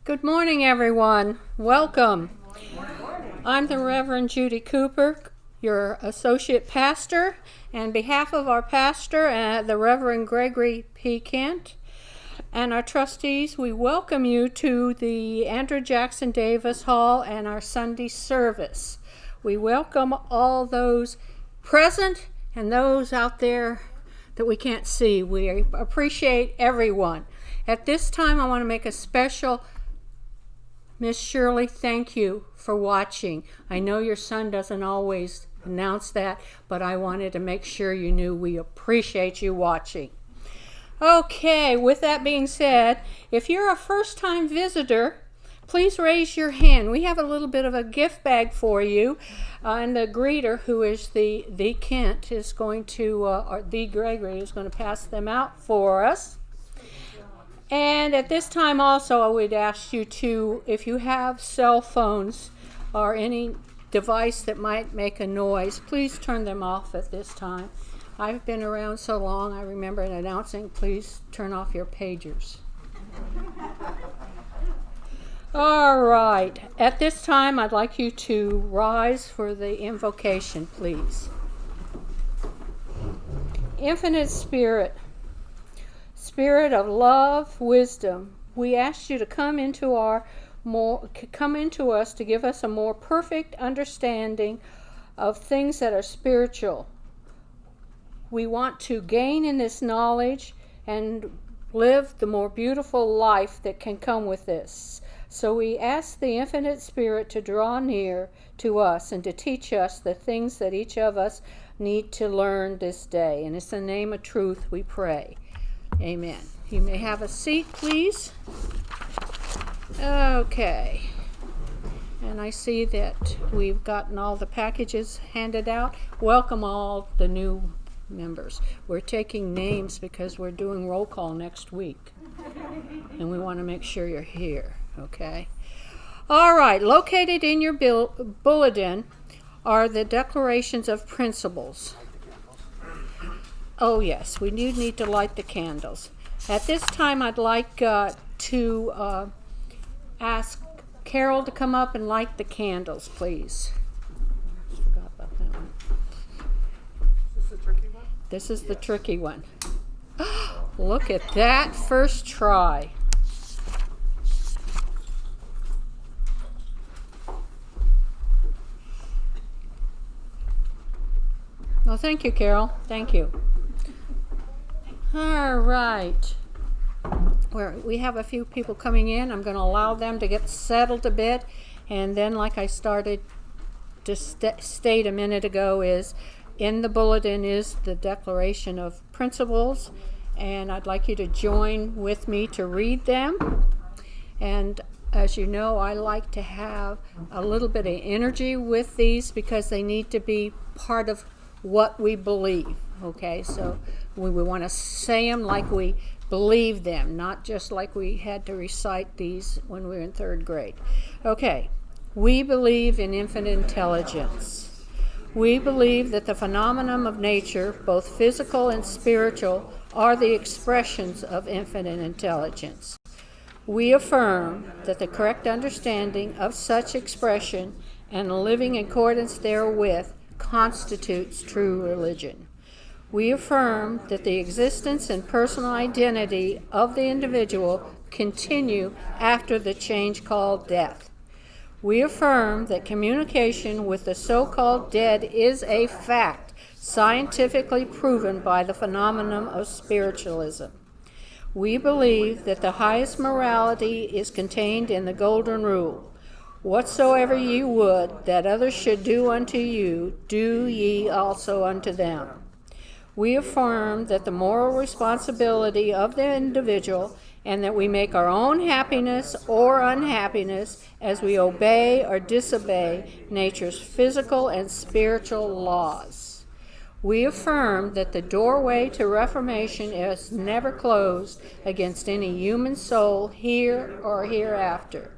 Good morning, everyone. Welcome. I'm the Reverend Judy Cooper, your associate pastor, and on behalf of our pastor, the Reverend Gregory P. Kent, and our trustees, we welcome you to the Andrew Jackson Davis Hall and our Sunday service. We welcome all those present and those out there that we can't see. We appreciate everyone. At this time, I want to make a special Miss Shirley, thank you for watching. I know your son doesn't always announce that, but I wanted to make sure you knew we appreciate you watching. Okay, with that being said, if you're a first-time visitor, please raise your hand. We have a little bit of a gift bag for you, and the greeter, who is the Kent, is going to, or the Gregory, is going to pass them out for us. And at this time also, I would ask you to, if you have cell phones or any device that might make a noise, please turn them off at this time. I've been around so long, I remember announcing, please turn off your pagers. All right. At this time, I'd like you to rise for the invocation, please. Infinite Spirit, Spirit of love, wisdom, we ask you to come into us to give us a more perfect understanding of things that are spiritual. We want to gain in this knowledge and live the more beautiful life that can come with this. So we ask the Infinite Spirit to draw near to us and to teach us the things that each of us need to learn this day. And it's in the name of truth we pray. Amen. You may have a seat, please. Okay. And I see that we've gotten all the packages handed out. Welcome all the new members. We're taking names because we're doing roll call next week. And we want to make sure you're here, okay? All right. Located in your bulletin are the declarations of principles. Oh, yes, we do need to light the candles. At this time, I'd like to ask Carol to come up and light the candles, please. I forgot about that one. Is this the tricky one? This is the tricky one. Look at that first try. Well, thank you, Carol. Thank you. All right. We have a few people coming in. I'm going to allow them to get settled a bit. And then, like I started to state a minute ago, is in the bulletin is the Declaration of Principles. And I'd like you to join with me to read them. And as you know, I like to have a little bit of energy with these because they need to be part of what we believe. Okay, so we want to say them like we believe them, not just like we had to recite these when we were in third grade. Okay, we believe in infinite intelligence. We believe that the phenomenon of nature, both physical and spiritual, are the expressions of infinite intelligence. We affirm that the correct understanding of such expression and living in accordance therewith constitutes true religion. We affirm that the existence and personal identity of the individual continue after the change called death. We affirm that communication with the so-called dead is a fact, scientifically proven by the phenomenon of spiritualism. We believe that the highest morality is contained in the Golden Rule. Whatsoever ye would that others should do unto you, do ye also unto them. We affirm that the moral responsibility of the individual and that we make our own happiness or unhappiness as we obey or disobey nature's physical and spiritual laws. We affirm that the doorway to reformation is never closed against any human soul here or hereafter.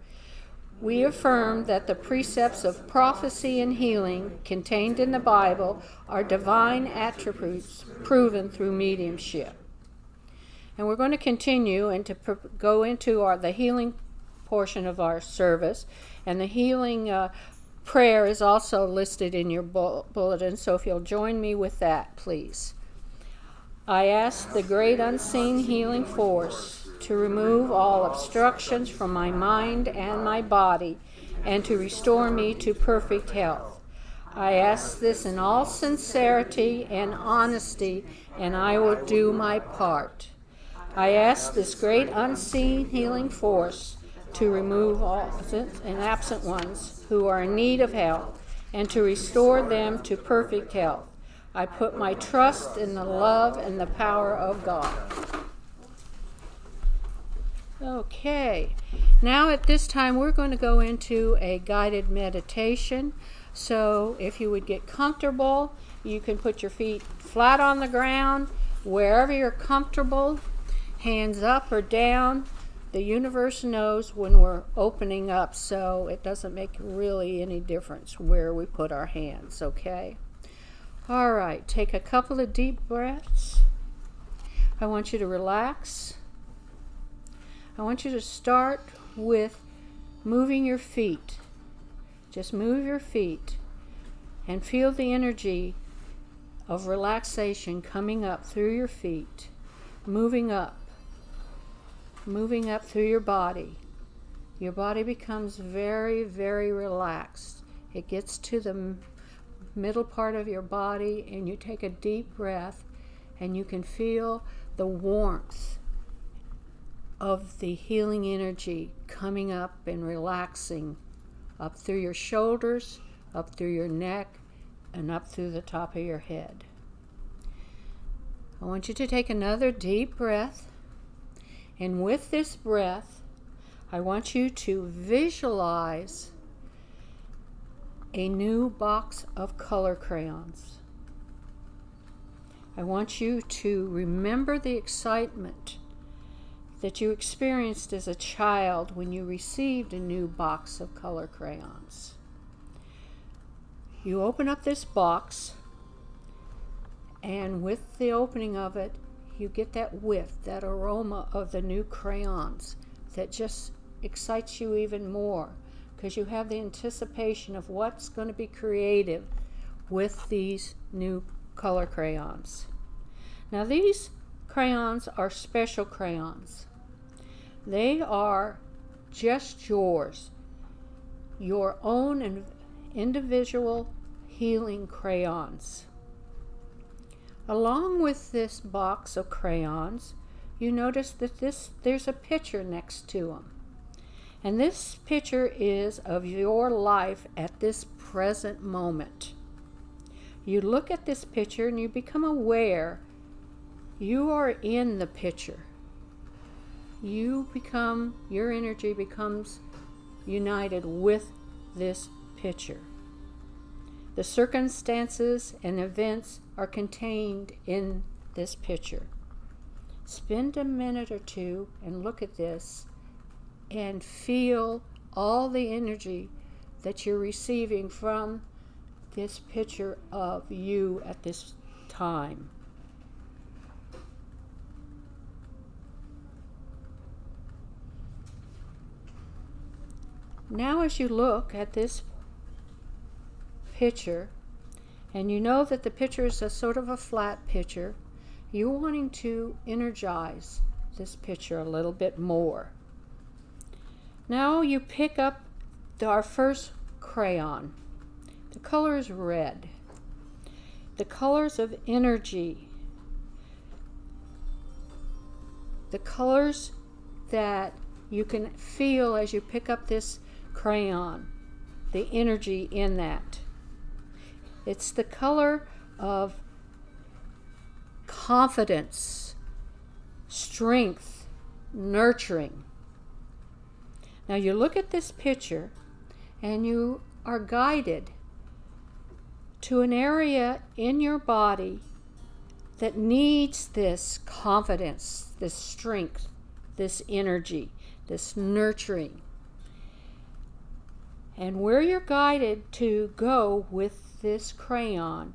We affirm that the precepts of prophecy and healing contained in the Bible are divine attributes proven through mediumship. And we're going to continue and to go into the healing portion of our service. And the healing prayer is also listed in your bulletin, so if you'll join me with that, please. I ask the great unseen healing force to remove all obstructions from my mind and my body and to restore me to perfect health. I ask this in all sincerity and honesty, and I will do my part. I ask this great unseen healing force to remove all and absent ones who are in need of help and to restore them to perfect health. I put my trust in the love and the power of God. Okay, now at this time we're going to go into a guided meditation. So if you would get comfortable, you can put your feet flat on the ground, wherever you're comfortable, hands up or down. The universe knows when we're opening up, so it doesn't make really any difference where we put our hands, okay? All right, take a couple of deep breaths. I want you to relax. I want you to start with moving your feet. Just move your feet and feel the energy of relaxation coming up through your feet, moving up through your body. Your body becomes very, very relaxed. It gets to the middle part of your body and you take a deep breath and you can feel the warmth of the healing energy coming up and relaxing up through your shoulders, up through your neck, and up through the top of your head. I want you to take another deep breath, and with this breath, I want you to visualize a new box of color crayons. I want you to remember the excitement that you experienced as a child when you received a new box of color crayons. You open up this box, and with the opening of it, you get that whiff, that aroma of the new crayons that just excites you even more because you have the anticipation of what's going to be creative with these new color crayons. Now these crayons are special crayons. They are just yours, your own individual healing crayons. Along with this box of crayons, you notice that there's a picture next to them. And this picture is of your life at this present moment. You look at this picture and you become aware you are in the picture. Your energy becomes united with this picture. The circumstances and events are contained in this picture. Spend a minute or two and look at this and feel all the energy that you're receiving from this picture of you at this time. Now as you look at this picture, and you know that the picture is a sort of a flat picture, you're wanting to energize this picture a little bit more. Now you pick up our first crayon. The color is red. The colors of energy. The colors that you can feel as you pick up this crayon, the energy in that. It's the color of confidence, strength, nurturing. Now you look at this picture and you are guided to an area in your body that needs this confidence, this strength, this energy, this nurturing. And where you're guided to go with this crayon,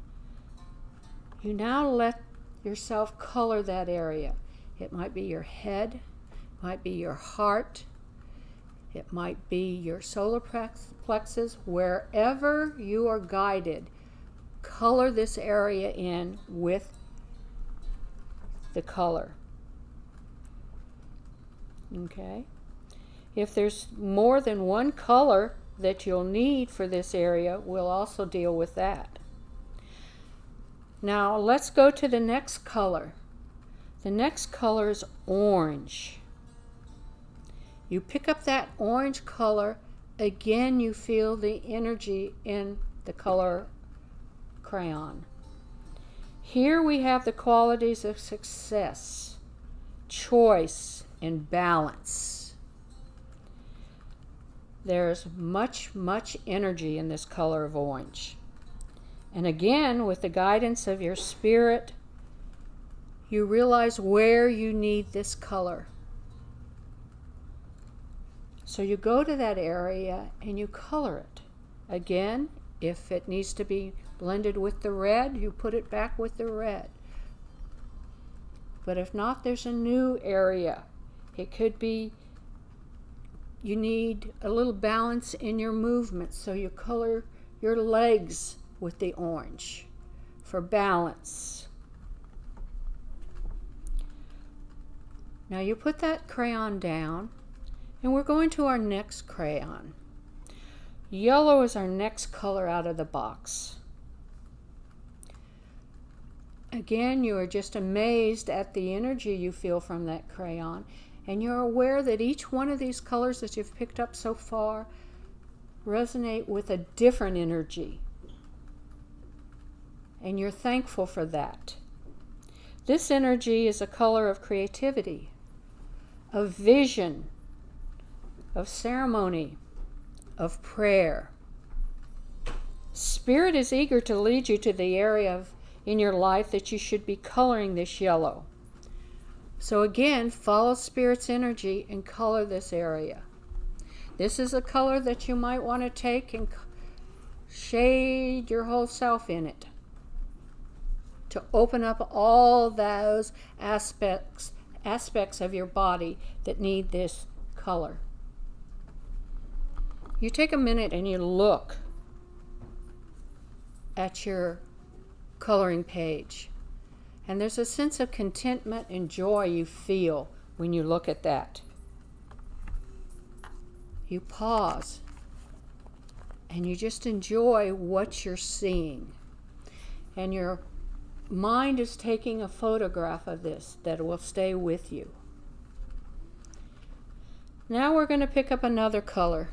you now let yourself color that area. It might be your head, might be your heart, It might be your solar plexus. Wherever you are guided, color this area in with the color. Okay? If there's more than one color that you'll need for this area, we'll also deal with that. Now let's go to the next color. The next color is orange. You pick up that orange color, again you feel the energy in the color crayon. Here we have the qualities of success, choice, and balance. There's much energy in this color of orange. And again, with the guidance of your spirit, you realize where you need this color. So you go to that area and you color it. Again, if it needs to be blended with the red, you put it back with the red. But if not, there's a new area. It could be you need a little balance in your movement, so you color your legs with the orange for balance. Now you put that crayon down, and we're going to our next crayon. Yellow is our next color out of the box. Again, you are just amazed at the energy you feel from that crayon, and you're aware that each one of these colors that you've picked up so far resonate with a different energy. And you're thankful for that. This energy is a color of creativity, of vision, of ceremony, of prayer. Spirit is eager to lead you to the area in your life that you should be coloring this yellow. So again, follow Spirit's energy and color this area. This is a color that you might want to take and shade your whole self in it, to open up all those aspects of your body that need this color. You take a minute and you look at your coloring page, and there's a sense of contentment and joy you feel when you look at that. You pause and you just enjoy what you're seeing, and your mind is taking a photograph of this that will stay with you. Now we're going to pick up another color.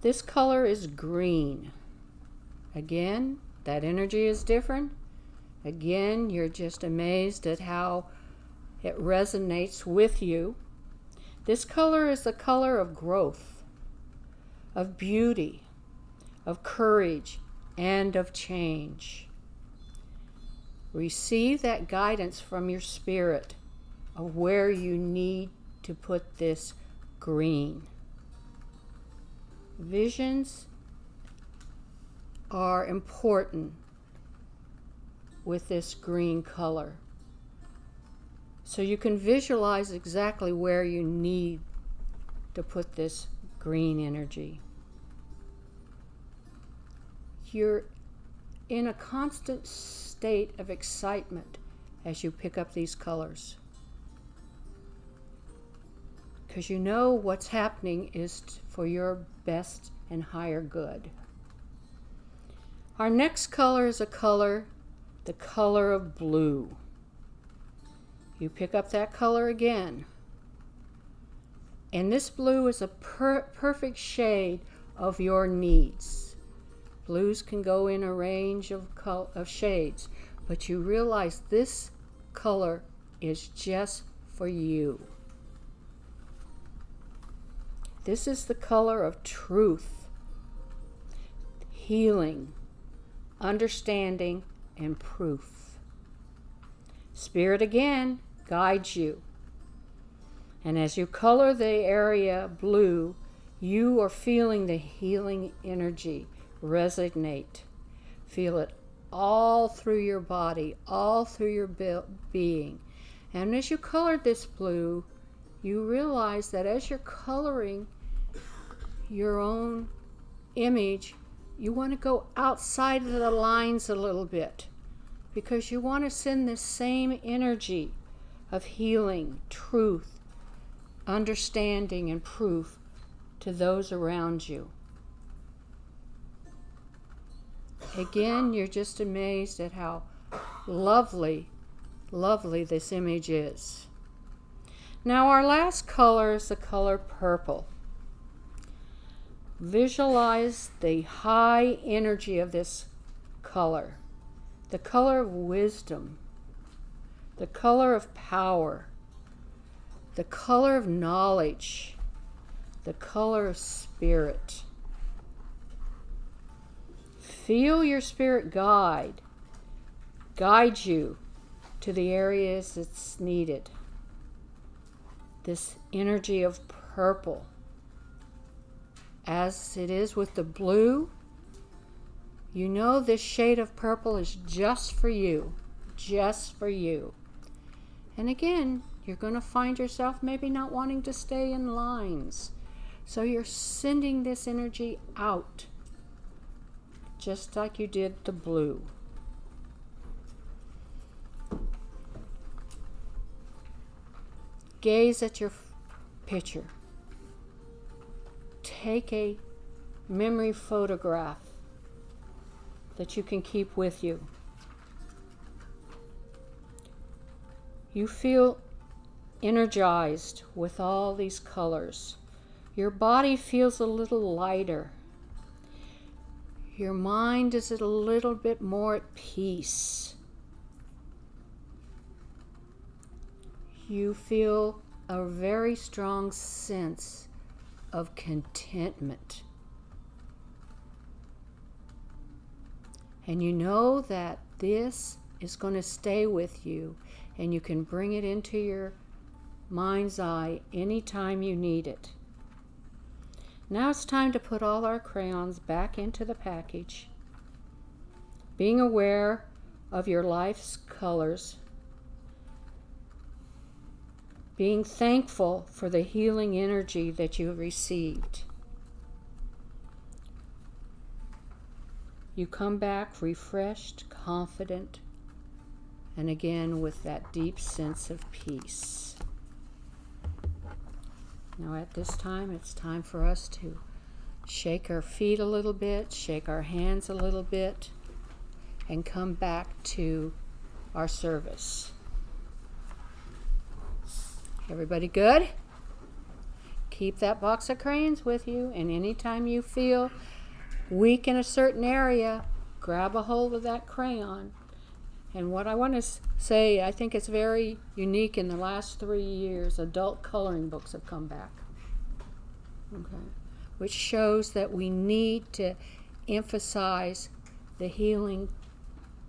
This color is green. Again, that energy is different. Again, you're just amazed at how it resonates with you. This color is the color of growth, of beauty, of courage, and of change. Receive that guidance from your spirit of where you need to put this green. Visions are important with this green color. So you can visualize exactly where you need to put this green energy. You're in a constant state of excitement as you pick up these colors, because you know what's happening is for your best and higher good. Our next color is the color of blue. You pick up that color again, and this blue is a perfect shade of your needs. Blues can go in a range of shades, but you realize this color is just for you. This is the color of truth, healing, understanding, and proof. Spirit again guides you. And as you color the area blue, you are feeling the healing energy resonate. Feel it all through your body, all through your being. And as you colored this blue, you realize that as you're coloring, your own image, you want to go outside of the lines a little bit, because you want to send this same energy of healing, truth, understanding, and proof to those around you. Again, you're just amazed at how lovely, lovely this image is. Now our last color is the color purple. Visualize the high energy of this color, the color of wisdom, the color of power, the color of knowledge, the color of spirit. Feel your spirit guide you to the areas that's needed. This energy of purple, as it is with the blue, you know this shade of purple is just for you, just for you. And again, you're going to find yourself maybe not wanting to stay in lines. So you're sending this energy out, just like you did the blue. Gaze at your picture. Take a memory photograph that you can keep with you. You feel energized with all these colors. Your body feels a little lighter. Your mind is a little bit more at peace. You feel a very strong sense of contentment. And you know that this is going to stay with you, and you can bring it into your mind's eye anytime you need it. Now it's time to put all our crayons back into the package, being aware of your life's colors, being thankful for the healing energy that you have received. You come back refreshed, confident, and again with that deep sense of peace. Now at this time, it's time for us to shake our feet a little bit, shake our hands a little bit, and come back to our service. Everybody good? Keep that box of crayons with you, and anytime you feel weak in a certain area, grab a hold of that crayon. And what I want to say, I think it's very unique. In the last 3 years, adult coloring books have come back. Okay. Which shows that we need to emphasize the healing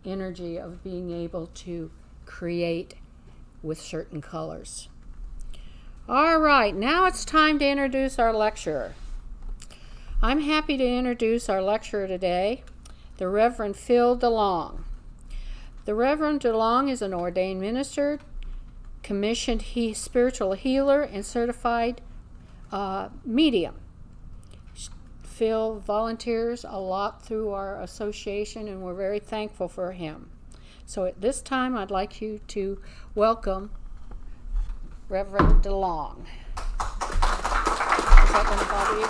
energy of being able to create with certain colors. All right, now it's time to introduce our lecturer. I'm happy to introduce our lecturer today, the Reverend Phil DeLong. The Reverend DeLong is an ordained minister, commissioned spiritual healer, and certified medium. Phil volunteers a lot through our association, and we're very thankful for him. So at this time, I'd like you to welcome Reverend DeLong. Is that going to bother you?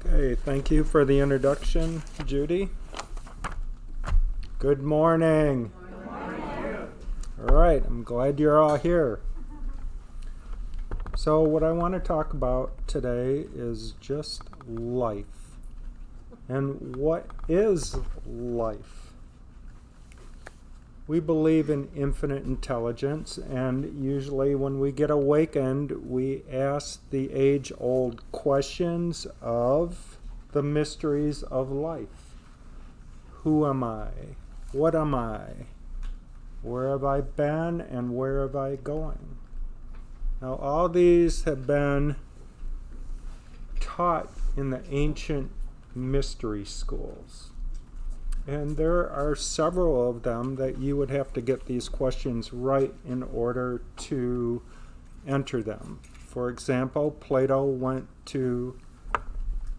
Okay, thank you for the introduction, Judy. Good morning. Good morning. All right, I'm glad you're all here. So what I want to talk about today is just life. And what is life? We believe in infinite intelligence, and usually when we get awakened, we ask the age-old questions of the mysteries of life. Who am I? What am I? Where have I been, and where have I going? Now, all these have been taught in the ancient mystery schools. And there are several of them that you would have to get these questions right in order to enter them. For example, Plato went to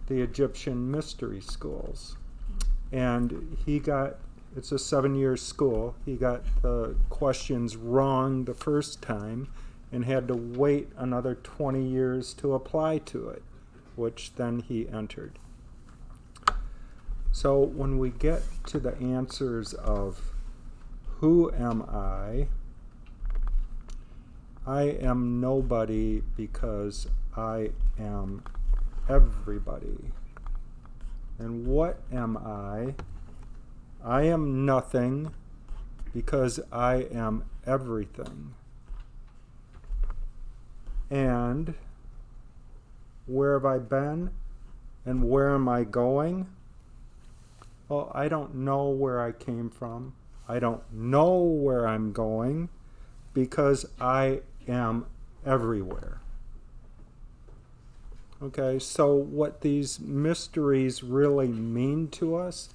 the Egyptian mystery schools, and it's a 7-year school, he got the questions wrong the first time and had to wait another 20 years to apply to it, which then he entered. So when we get to the answers of who am I am nobody because I am everybody. And what am I? I am nothing because I am everything. And where have I been? And where am I going? Well, I don't know where I came from. I don't know where I'm going because I am everywhere. Okay, so what these mysteries really mean to us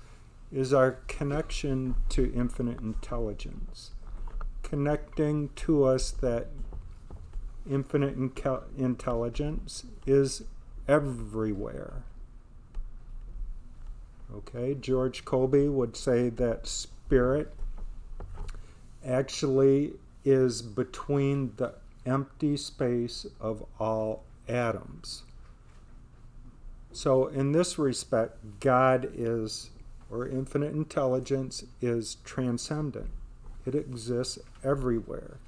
is our connection to infinite intelligence, connecting to us that infinite intelligence is everywhere. Okay, George Colby would say that spirit actually is between the empty space of all atoms. So in this respect, God is, or infinite intelligence, is transcendent. It exists everywhere.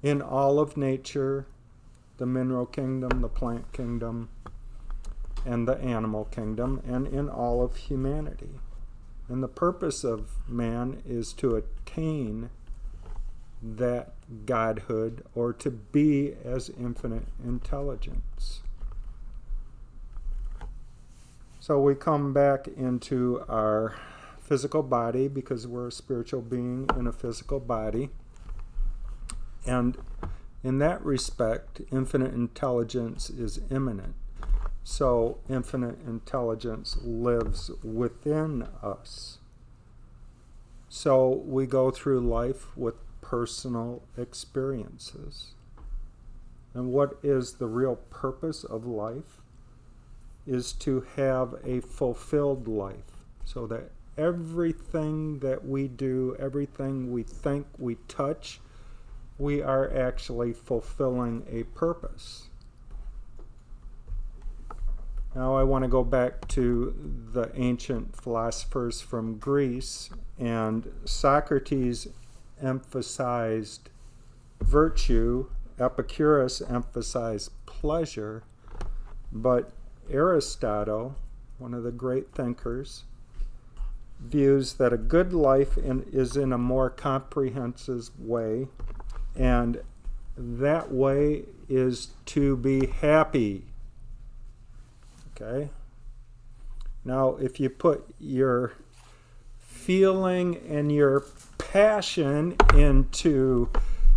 In all of nature, the mineral kingdom, the plant kingdom, and the animal kingdom, and in all of humanity. And the purpose of man is to attain that godhood, or to be as infinite intelligence. So we come back into our physical body because we're a spiritual being in a physical body. And in that respect, infinite intelligence is immanent. So infinite intelligence lives within us. So we go through life with personal experiences. And what is the real purpose of life? Is to have a fulfilled life, so that everything that we do, everything we think, we touch, we are actually fulfilling a purpose. Now I want to go back to the ancient philosophers from Greece, and Socrates emphasized virtue, Epicurus emphasized pleasure, but Aristotle, one of the great thinkers, views that a good life is in a more comprehensive way, and that way is to be happy. Okay? Now, if you put your feeling and your passion into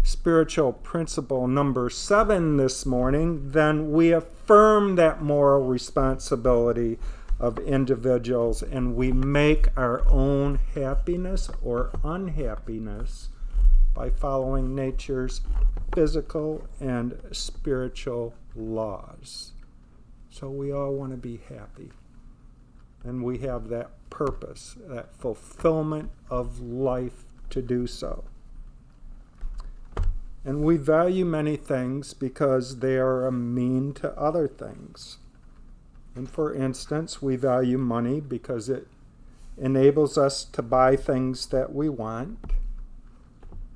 spiritual principle number 7 this morning, then we affirm that moral responsibility of individuals, and we make our own happiness or unhappiness by following nature's physical and spiritual laws. So we all want to be happy, and we have that purpose, that fulfillment of life to do so. And we value many things because they are a mean to other things. And for instance, we value money because it enables us to buy things that we want.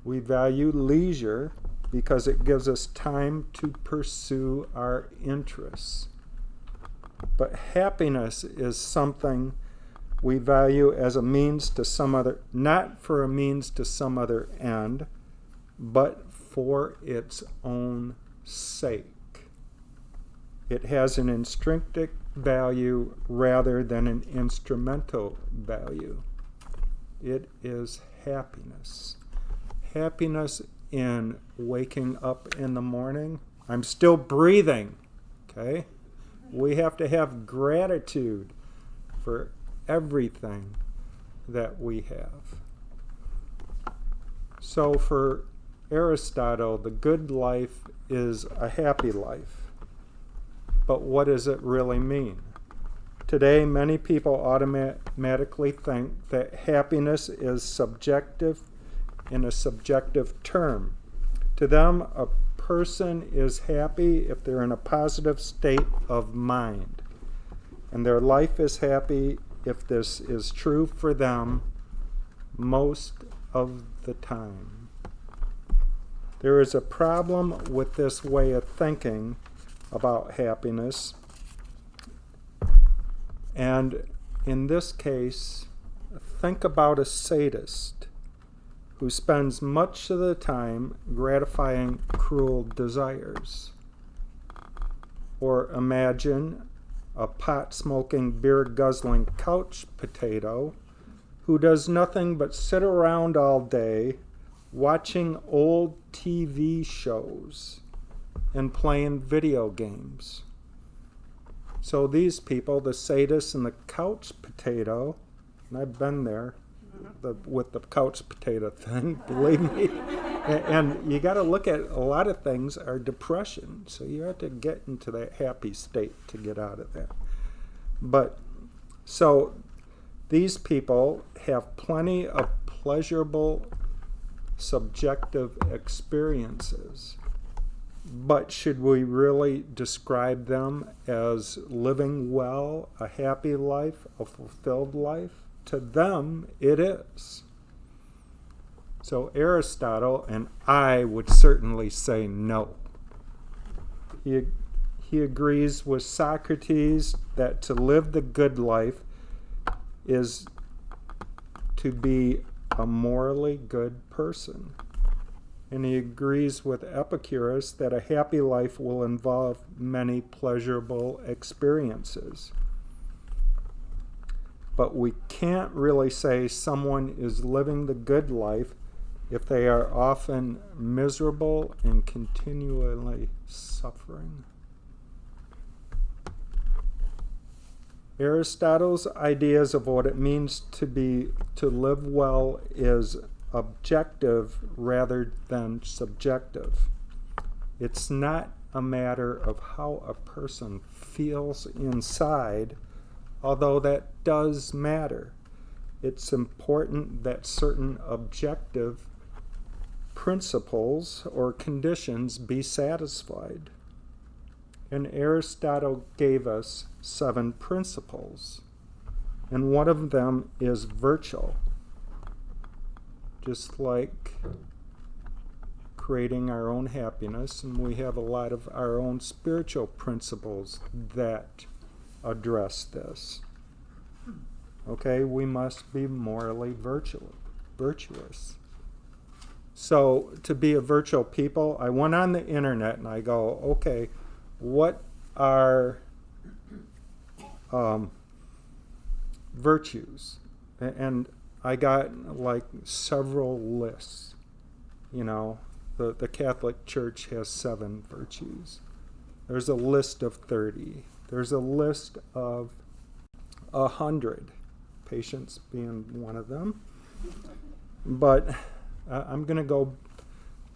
We value leisure because it gives us time to pursue our interests. But happiness is something we value as a means to some other, not for a means to some other end, but for its own sake. It has an intrinsic value rather than an instrumental value. It is happiness. Happiness in waking up in the morning. I'm still breathing, okay? We have to have gratitude for everything that we have. So for Aristotle, the good life is a happy life. But what does it really mean? Today, many people automatically think that happiness is subjective in a subjective term. To them, a person is happy if they're in a positive state of mind. And their life is happy if this is true for them most of the time. There is a problem with this way of thinking about happiness. And in this case, think about a sadist who spends much of the time gratifying cruel desires. Or imagine a pot-smoking, beer-guzzling couch potato who does nothing but sit around all day watching old TV shows and playing video games. So these people, the sadist and the couch potato, and I've been there with the couch potato thing, believe me. And you got to look at a lot of things are depression. So you have to get into that happy state to get out of that. But so these people have plenty of pleasurable subjective experiences. But should we really describe them as living well, a happy life, a fulfilled life? To them, it is. So Aristotle, and I would certainly say no. He agrees with Socrates that to live the good life is to be a morally good person. And he agrees with Epicurus that a happy life will involve many pleasurable experiences. But we can't really say someone is living the good life if they are often miserable and continually suffering. Aristotle's ideas of what it means to live well is objective rather than subjective. It's not a matter of how a person feels inside, although that does matter. It's important that certain objective principles or conditions be satisfied. And Aristotle gave us 7 principles, and one of them is virtue. Just like creating our own happiness, and we have a lot of our own spiritual principles that address this. Okay, we must be morally virtuous. So to be a virtual people, I went on the internet and I go, okay, what are virtues? And I got like several lists. You know, the Catholic Church has 7 virtues. There's a list of 30. There's a list of 100, patience being one of them. But I'm going to go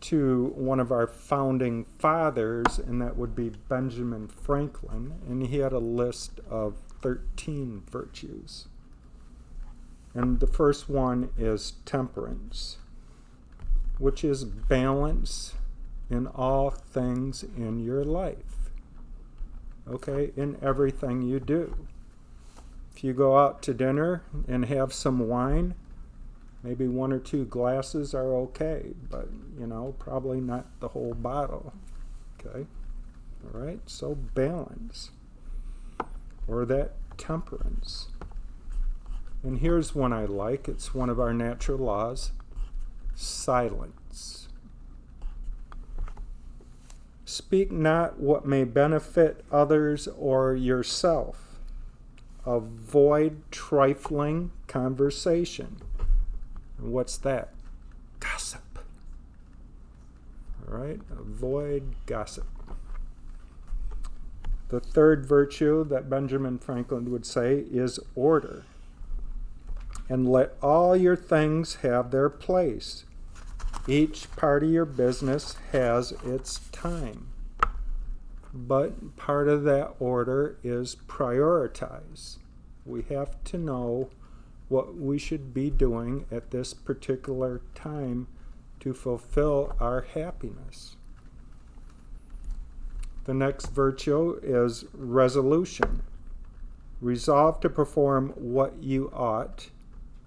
to one of our founding fathers, and that would be Benjamin Franklin, and he had a list of 13 virtues. And the first one is temperance, which is balance in all things in your life. Okay, in everything you do. If you go out to dinner and have some wine, maybe 1 or 2 glasses are okay, but, probably not the whole bottle. Okay? All right? So balance. Or that temperance. And here's one I like. It's one of our natural laws. Silence. Speak not what may benefit others or yourself. Avoid trifling conversation. And what's that? Gossip. All right? Avoid gossip. The third virtue that Benjamin Franklin would say is order. And let all your things have their place. Each part of your business has its time. But part of that order is prioritize. We have to know what we should be doing at this particular time to fulfill our happiness. The next virtue is resolution. Resolve to perform what you ought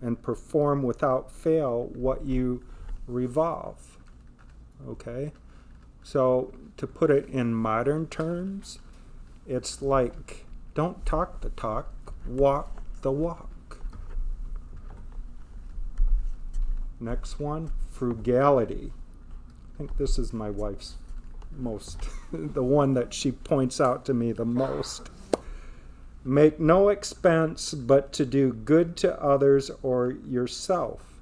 and perform without fail what you revolve. Okay? So, to put it in modern terms, it's like, don't talk the talk, walk the walk. Next one, frugality. I think this is my wife's most, the one that she points out to me the most. Make no expense but to do good to others or yourself,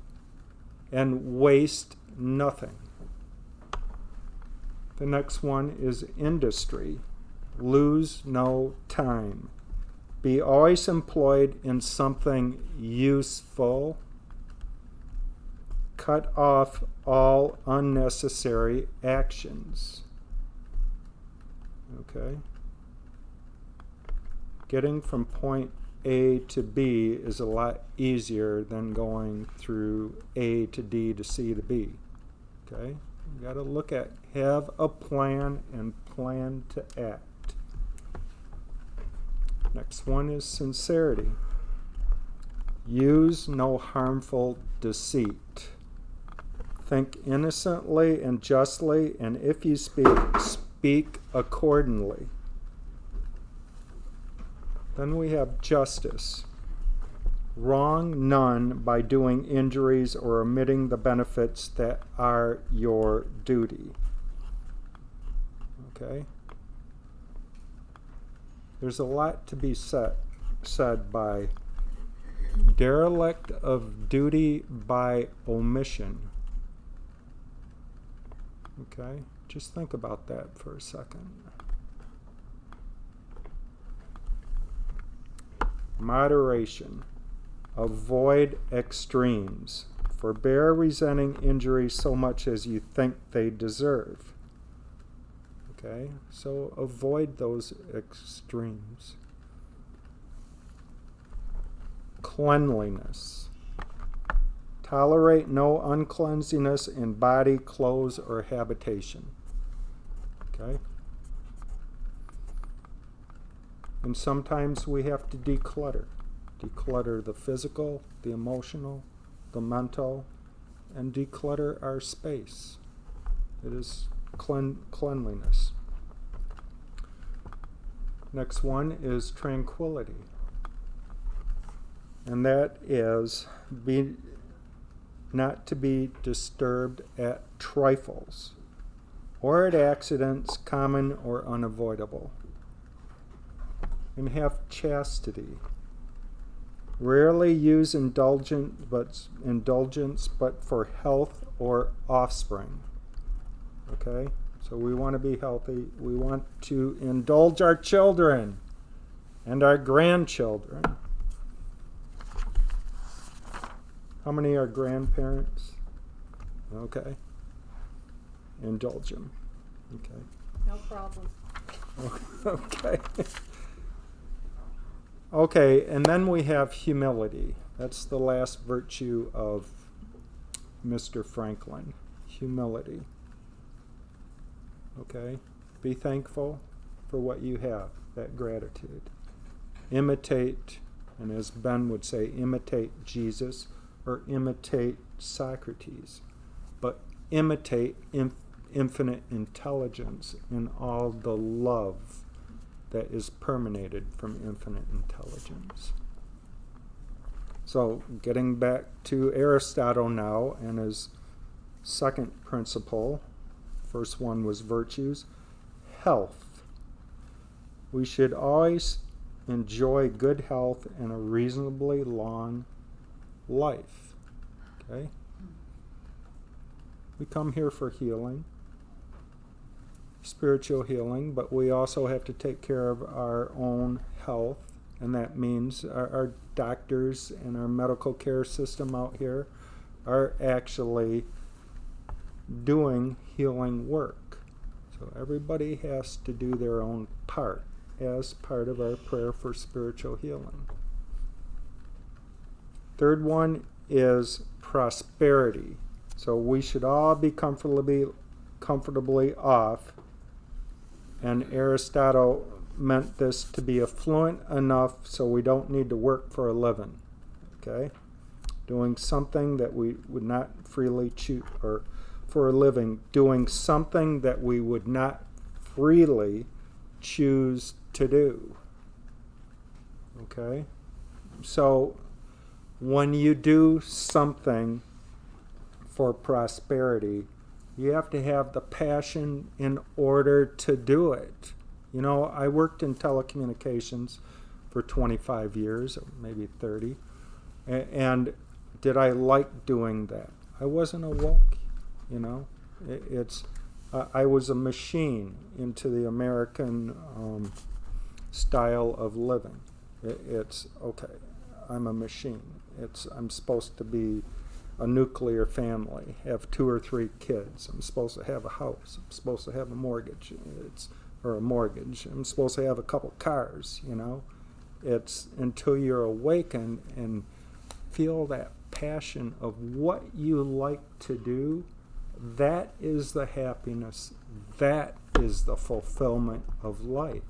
and waste nothing. The next one is industry. Lose no time. Be always employed in something useful. Cut off all unnecessary actions. Okay? Getting from point A to B is a lot easier than going through A to D to C to B. Okay? You got to look at, have a plan and plan to act. Next one is sincerity. Use no harmful deceit. Think innocently and justly, and if you speak accordingly. Then we have justice. Wrong none by doing injuries or omitting the benefits that are your duty. Okay? There's a lot to be said by derelict of duty by omission. Okay? Just think about that for a second. Moderation. Avoid extremes. Forbear resenting injuries so much as you think they deserve. Okay? So avoid those extremes. Cleanliness. Tolerate no uncleanliness in body, clothes, or habitation. Okay? And sometimes we have to declutter. Declutter the physical, the emotional, the mental, and declutter our space. It is cleanliness. Next one is tranquility. And that is not to be disturbed at trifles or at accidents common or unavoidable. And have chastity. Rarely use indulgence but for health or offspring. Okay? So we want to be healthy. We want to indulge our children and our grandchildren. How many are grandparents? Okay. Indulge them. Okay. No problem. Okay. Okay, and then we have humility. That's the last virtue of Mr. Franklin. Humility. Okay? Be thankful for what you have, that gratitude. Imitate, and as Ben would say, imitate Jesus or imitate Socrates. But imitate infinite intelligence in all the love that is permeated from infinite intelligence. So, getting back to Aristotle now and his second principle, first one was virtues, health. We should always enjoy good health and a reasonably long life. Okay? We come here for healing, spiritual healing, but we also have to take care of our own health, and that means our doctors and our medical care system out here are actually doing healing work. So everybody has to do their own part as part of our prayer for spiritual healing. Third one is prosperity. So we should all be comfortably off. And Aristotle meant this to be affluent enough so we don't need to work for a living. Okay? Doing something that we would not freely choose, or for a living, doing something that we would not freely choose to do. Okay? So when you do something for prosperity, you have to have the passion in order to do it. You know, I worked in telecommunications for 25 years, or maybe 30, and did I like doing that? I wasn't awoke, you know. I was a machine into the American style of living. It's okay, I'm a machine. I'm supposed to be a nuclear family, have 2 or 3 kids. I'm supposed to have a house. I'm supposed to have a mortgage. I'm supposed to have a couple cars, you know. It's until you're awakened and feel that passion of what you like to do, that is the happiness, that is the fulfillment of life.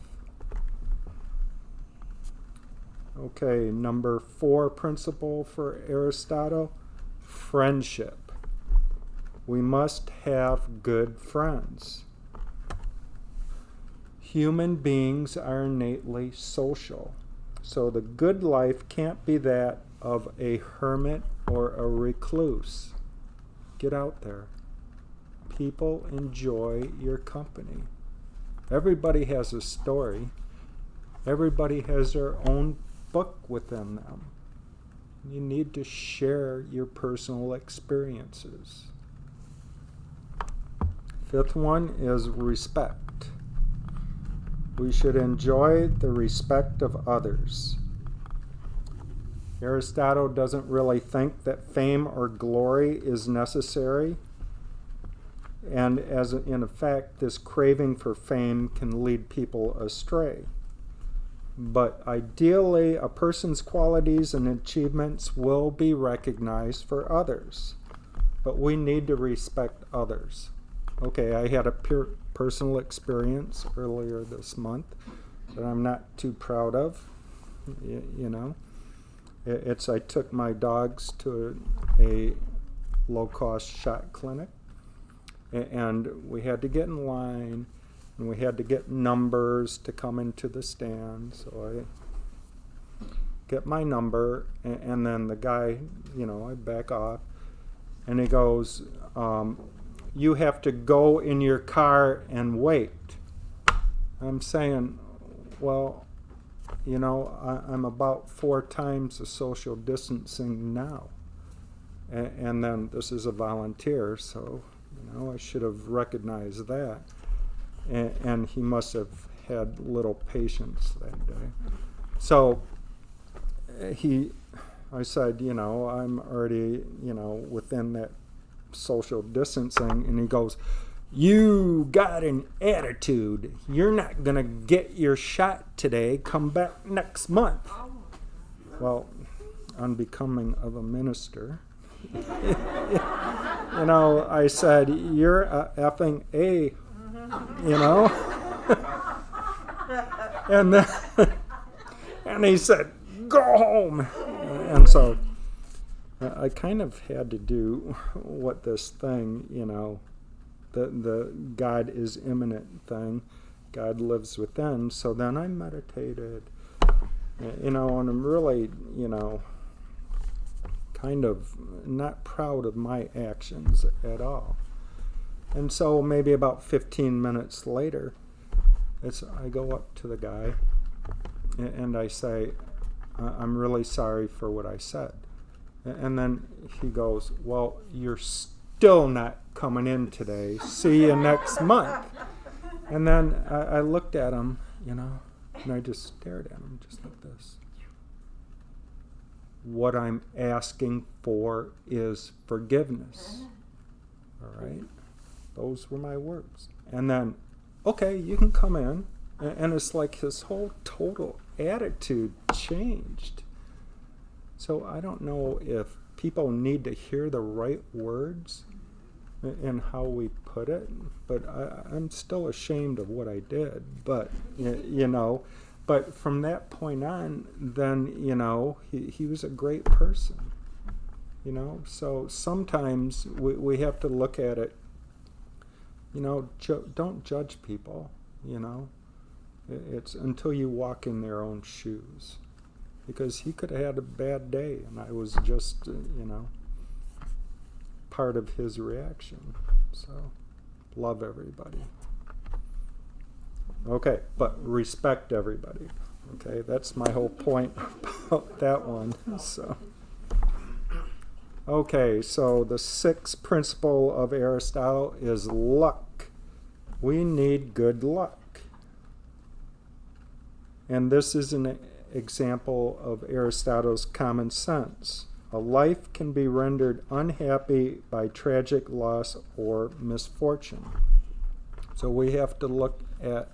Okay, number 4 principle for Aristotle, friendship. We must have good friends. Human beings are innately social. So the good life can't be that of a hermit or a recluse. Get out there. People enjoy your company. Everybody has a story. Everybody has their own book within them. You need to share your personal experiences. 5th one is respect. We should enjoy the respect of others. Aristotle doesn't really think that fame or glory is necessary, and in effect, this craving for fame can lead people astray. But ideally, a person's qualities and achievements will be recognized for others. But we need to respect others. Okay, I had a personal experience earlier this month that I'm not too proud of. You know, I took my dogs to a low-cost shot clinic, and we had to get in line. And we had to get numbers to come into the stand. So I get my number, and then the guy, you know, I back off. And he goes, you have to go in your car and wait. I'm saying, well, you know, I'm about 4 times the social distancing now. And then this is a volunteer, so, you know, I should have recognized that. And he must have had little patience that day. So I said, you know, I'm already, you know, within that social distancing. And he goes, you got an attitude. You're not going to get your shot today. Come back next month. Well, unbecoming of a minister. You know, I said, you're a effing A. You know? and he said, go home. And so I kind of had to do what this thing, you know, the God is immanent thing, God lives within. So then I meditated, you know, and I'm really, you know, kind of not proud of my actions at all. And so maybe about 15 minutes later, I go up to the guy and I say, I'm really sorry for what I said. And then he goes, well, you're still not coming in today. See you next month. And then I looked at him, you know, and I just stared at him just like this. What I'm asking for is forgiveness. All right? Those were my words. And then, okay, you can come in. And it's like his whole total attitude changed. So I don't know if people need to hear the right words and how we put it, but I'm still ashamed of what I did. But, you know, but from that point on, then, you know, he was a great person. You know, so sometimes we have to look at it, you know, don't judge people, you know. It's until you walk in their own shoes. Because he could have had a bad day, and I was just, you know, part of his reaction. So, love everybody. Okay, but respect everybody. Okay, that's my whole point about that one. So, okay, so the sixth principle of Aristotle is luck. We need good luck. And this is an example of Aristotle's common sense. A life can be rendered unhappy by tragic loss or misfortune. So we have to look at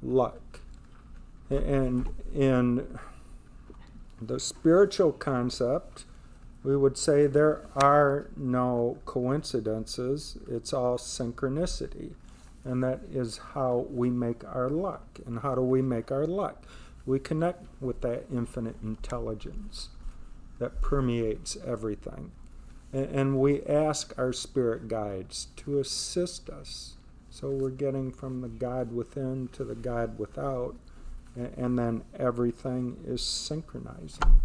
luck. And in the spiritual concept, we would say there are no coincidences. It's all synchronicity. And that is how we make our luck. And how do we make our luck? We connect with that infinite intelligence that permeates everything. And we ask our spirit guides to assist us. So we're getting from the God within to the God without, and then everything is synchronizing.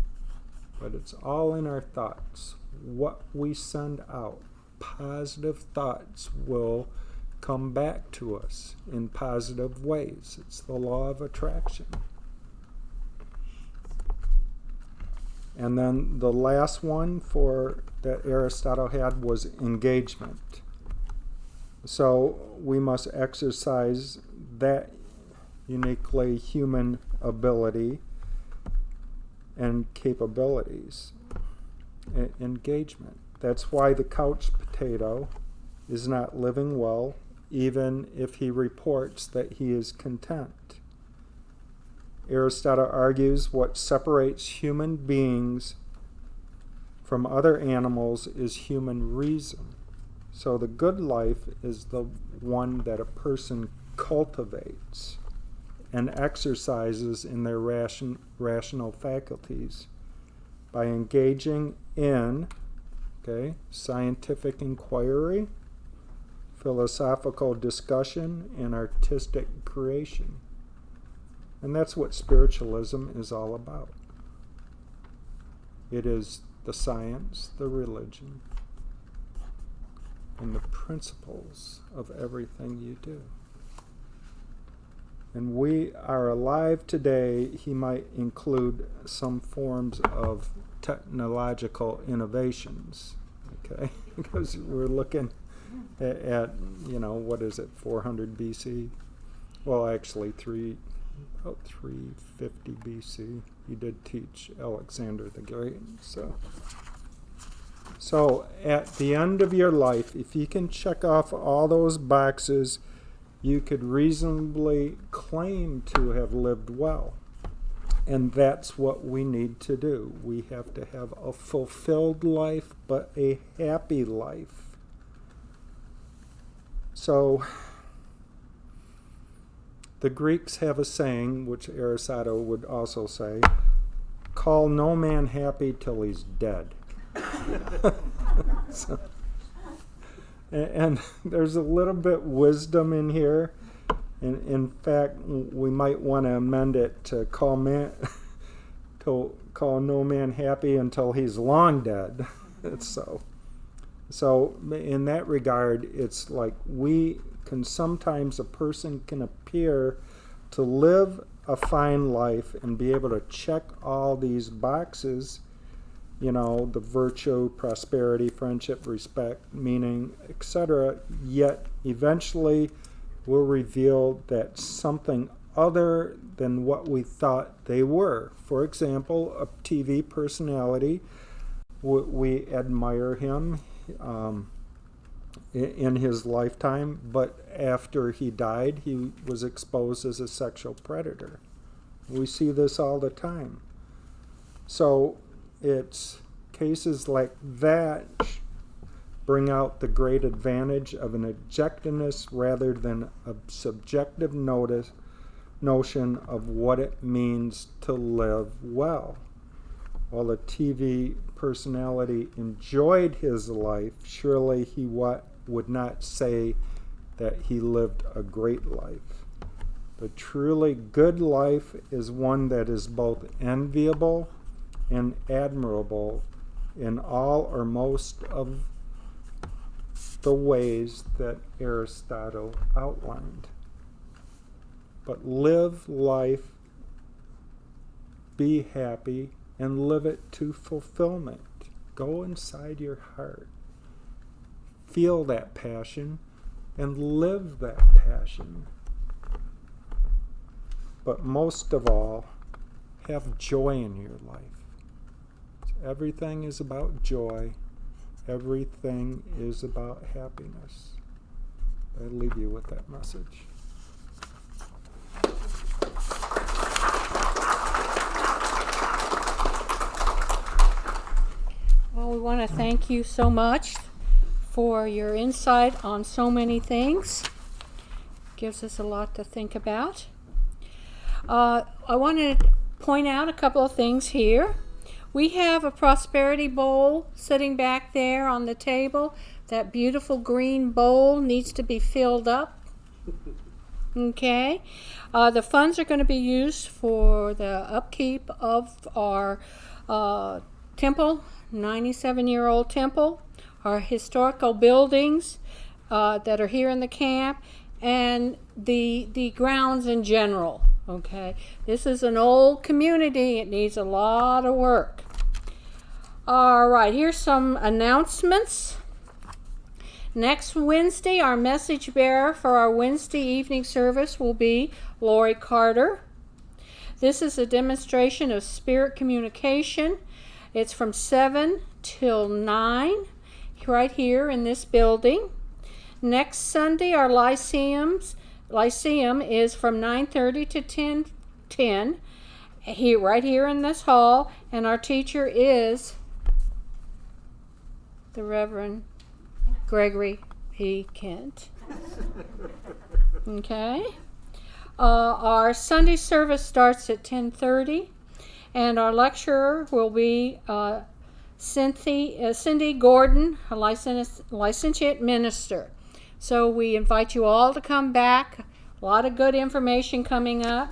But it's all in our thoughts. What we send out, positive thoughts will come back to us in positive ways. It's the law of attraction. And then the last one for that Aristotle had was engagement. So we must exercise that uniquely human ability and capabilities. Engagement. That's why the couch potato is not living well, even if he reports that he is content. Aristotle argues what separates human beings from other animals is human reason. So the good life is the one that a person cultivates and exercises in their rational faculties by engaging in scientific inquiry, philosophical discussion, and artistic creation. And that's what spiritualism is all about. It is the science, the religion, and the principles of everything you do. And we are alive today, he might include some forms of technological innovations, okay? Because we're looking at, what is it, 400 BC? Well, actually, about 350 BC. He did teach Alexander the Great. So at the end of your life, if you can check off all those boxes, you could reasonably claim to have lived well. And that's what we need to do. We have to have a fulfilled life, but a happy life. So the Greeks have a saying, which Aristotle would also say, call no man happy till he's dead. And there's a little bit wisdom in here. And in fact, we might want to amend it to call no man happy until he's long dead. So in that regard, it's like sometimes a person can appear to live a fine life and be able to check all these boxes, the virtue, prosperity, friendship, respect, meaning, etc., yet eventually will reveal that something other than what we thought they were. For example, a TV personality, we admire him. in his lifetime, but after he died, he was exposed as a sexual predator. We see this all the time. So it's cases like that bring out the great advantage of an objectiveness rather than a subjective notion of what it means to live well. While the TV personality enjoyed his life, surely he would not say that he lived a great life. The truly good life is one that is both enviable and admirable in all or most of the ways that Aristotle outlined. But live life, be happy, and live it to fulfillment. Go inside your heart. Feel that passion and live that passion. But most of all, have joy in your life. Everything is about joy. Everything is about happiness. I leave you with that message. Well, we want to thank you so much for your insight on so many things. Gives us a lot to think about. I want to point out a couple of things here. We have a prosperity bowl sitting back there on the table. That beautiful green bowl needs to be filled up. Okay. The funds are going to be used for the upkeep of our temple, 97-year-old temple, our historical buildings that are here in the camp, and the grounds in general. Okay, this is an old community. It needs a lot of work. All right, here's some announcements. Next Wednesday, our message bearer for our Wednesday evening service will be Lori Carter. This is a demonstration of spirit communication. It's from 7 till 9, right here in this building. Next Sunday, our Lyceum is from 9:30 to 10:10, right here in this hall, and our teacher is the Reverend Gregory P. Kent. Okay. Our Sunday service starts at 10:30, and our lecturer will be Cindy Gordon, a licentiate minister. So we invite you all to come back. A lot of good information coming up.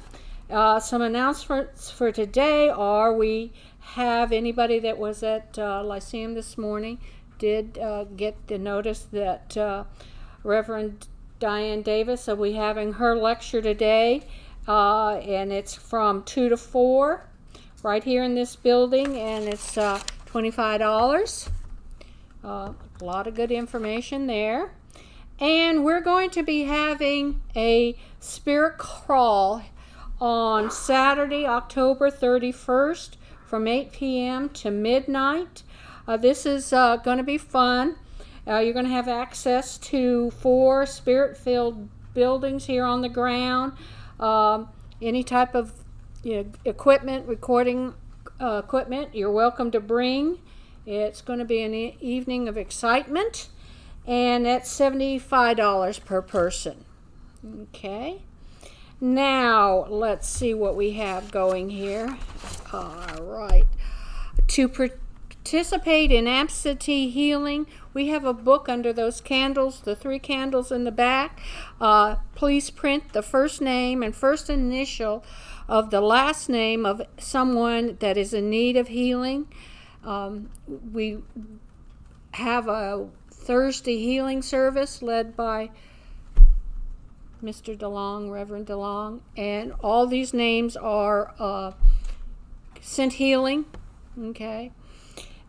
Some announcements for today are we have anybody that was at Lyceum this morning did get the notice that Reverend Diane Davis will be having her lecture today, and it's from 2 to 4 right here in this building, and it's $25. A lot of good information there. And we're going to be having a spirit crawl on Saturday, October 31st from 8 p.m. to midnight. This is going to be fun. You're going to have access to 4 spirit-filled buildings here on the ground. Any type of equipment, recording equipment, you're welcome to bring. It's going to be an evening of excitement. And that's $75 per person. Okay. Now, let's see what we have going here. All right. To participate in absentee healing, we have a book under those candles, the 3 candles in the back. Please print the first name and first initial of the last name of someone that is in need of healing. We have a Thursday healing service led by Mr. DeLong, Reverend DeLong, and all these names are sent healing. Okay.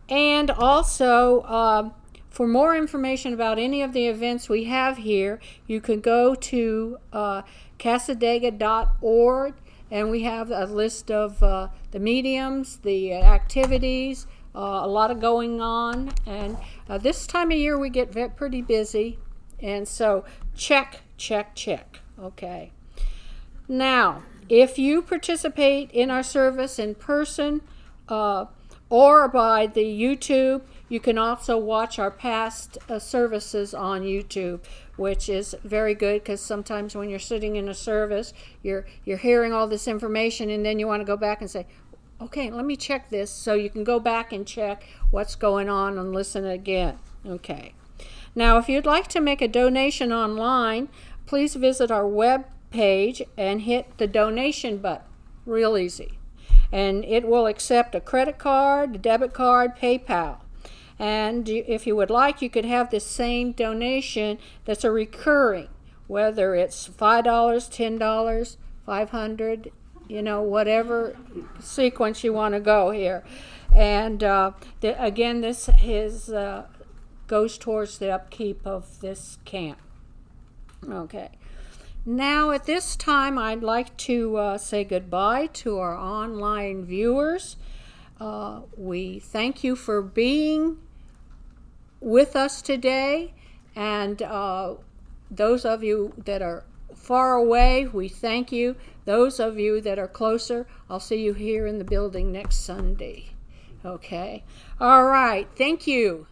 And also, for more information about any of the events we have here, you can go to Cassadaga.org, and we have a list of the mediums, the activities, a lot of going on, and this time of year we get pretty busy, and so check. Okay. Now, if you participate in our service in person or by the YouTube, you can also watch our past services on YouTube, which is very good because sometimes when you're sitting in a service, you're hearing all this information and then you want to go back and say, okay, let me check this, so you can go back and check what's going on and listen again. Okay. Now, if you'd like to make a donation online, please visit our web page and hit the donation button. Real easy. And it will accept a credit card, a debit card, PayPal. And if you would like, you could have the same donation that's a recurring, whether it's $5, $10, $500, whatever sequence you want to go here. And again, this goes towards the upkeep of this camp. Okay. Now at this time, I'd like to say goodbye to our online viewers. We thank you for being with us today, and those of you that are far away, we thank you. Those of you that are closer, I'll see you here in the building next Sunday. Okay. All right. Thank you.